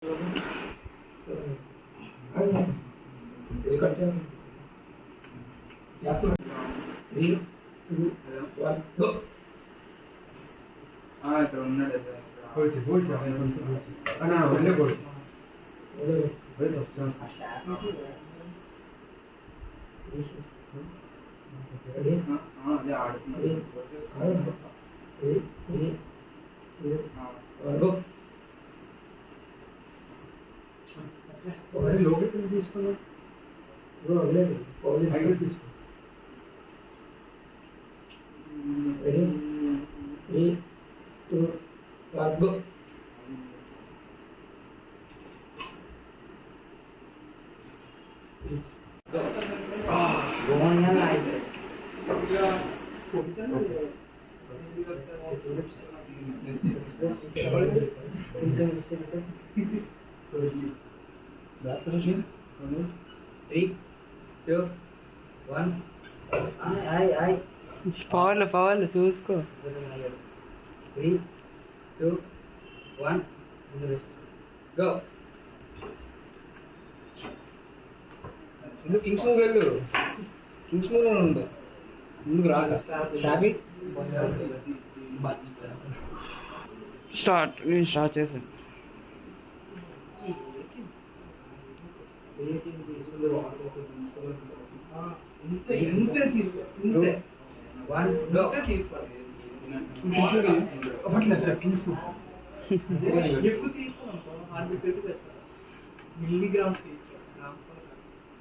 ఇక్కడ ఉన్నాడు అదే ఆడుతున్నాడు. లోపలికి తీసుకున్నాం తీసుకో. Ready? 3, 2, 1, go. Go on your eyes. Back position. 3, 2, 1. I. పవర్లు చూసుకో. 3, 2, 1. Go. ముందు కింగ్స్ మూవ్ వెళ్ళు. కింగ్స్ మూవ్ ఉండు. ముందుకు రాగా ట్రాఫిక్ నేను స్టార్ట్ చేశాను.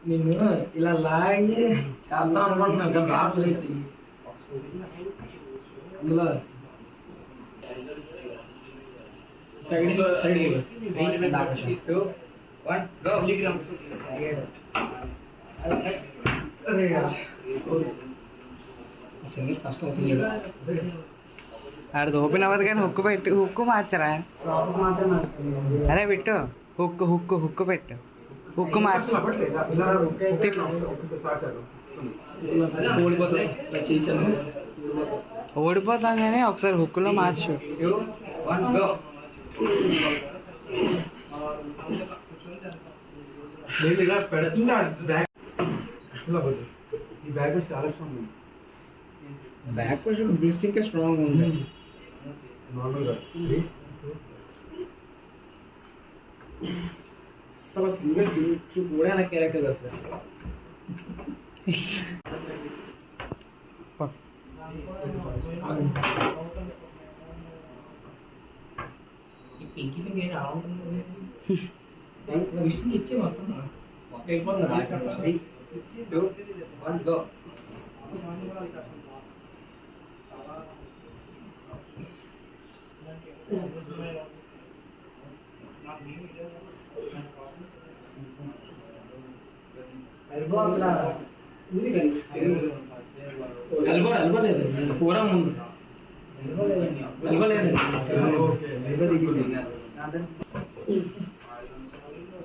నిన్ను ఇలా లాగి చేద్దాం అనుకుంటున్నాను రావట్లేదు. అందులో సైడ్ 2, 1 గో. కష్టం అవుతుంది. ఆడది ఓపెన్ అవ్వదు కానీ హుక్కు మార్చరా. అరే పెట్టు హుక్కు పెట్టు. హుక్కు మార్చు. ఓడిపోతాం కానీ ఒకసారి హుక్కులో మార్చు. ఇలా పెడుతుంటే అసలు ఈ బ్యాక్ చాలా స్ట్రాంగ్ ఉంది. బ్యాక్ పొజిషన్ బ్రిస్ట్ ఇంకా స్ట్రాంగ్ ఉంది నార్మల్గా. అసలు ఫింగర్స్ కూడా నా క్యారెక్టర్ అసలు ఈ పింకీ ఫింగర్ ఏంటి అలా ఉంటుంది. బ్రిస్ట్ ఇచ్చే మొత్తం ఒక అయిపోతుంది. 3, 2, 1 గో. ఎల్బో లేదు పూరా ముందు ఎల్బో లేదు.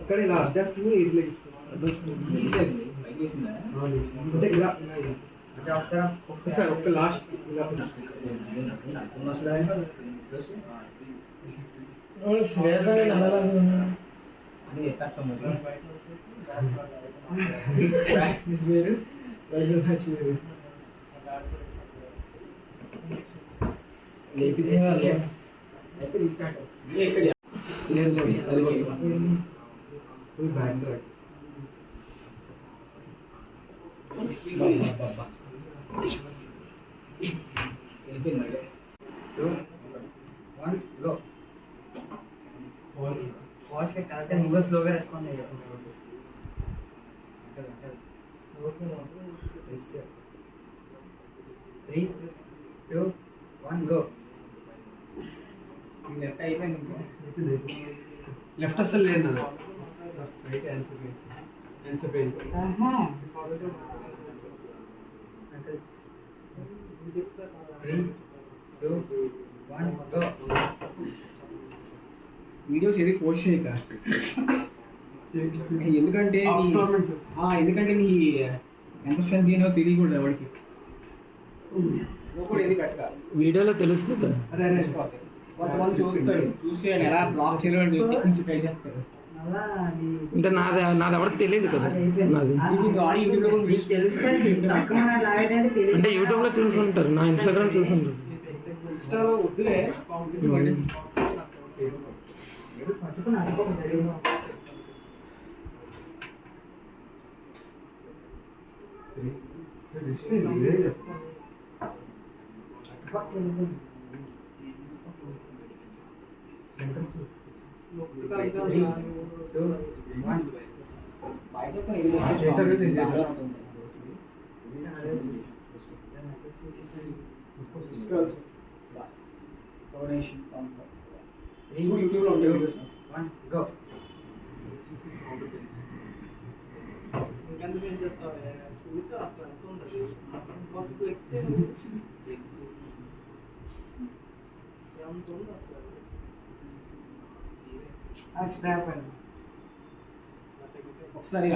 ఇక్కడ ఇలా అడ్జస్ట్ ఒక్కసారి ఒక్క లాస్ట్ వేరు కరెక్ట్ నువ్వు స్లోగా రెస్పాండ్ అయ్యా. 3, 2, 1 గో. లెఫ్ట్ అయిపోయింది. లెఫ్ట్ అసలు లేదు. Right answer paint. 3, 2, 1 go. Videos ఏది పోస్ట్ చేయక, ఎందుకంటే నీ ఎంత స్ట్రెంత్ దీనో తెలియకూడదు ఎవరికి. నువ్వు కూడా ఏది పెట్టక వీడియోలో తెలుస్తుంది. అదే కొంతమంది చూస్తారు చూసి ఆయన ఎలా బ్లాక్ చేయడం టెక్నిక్స్ ట్రై చేస్తారు. అంటే నాది ఎవరికి తెలియదు కదా నాది. అంటే యూట్యూబ్లో చూసుంటారు, నా ఇన్స్టాగ్రామ్ చూసుంటారు. ఇన్స్టాలో వద్దులే యూట్యూబ్లో ఉంటాయి. ఒకసారి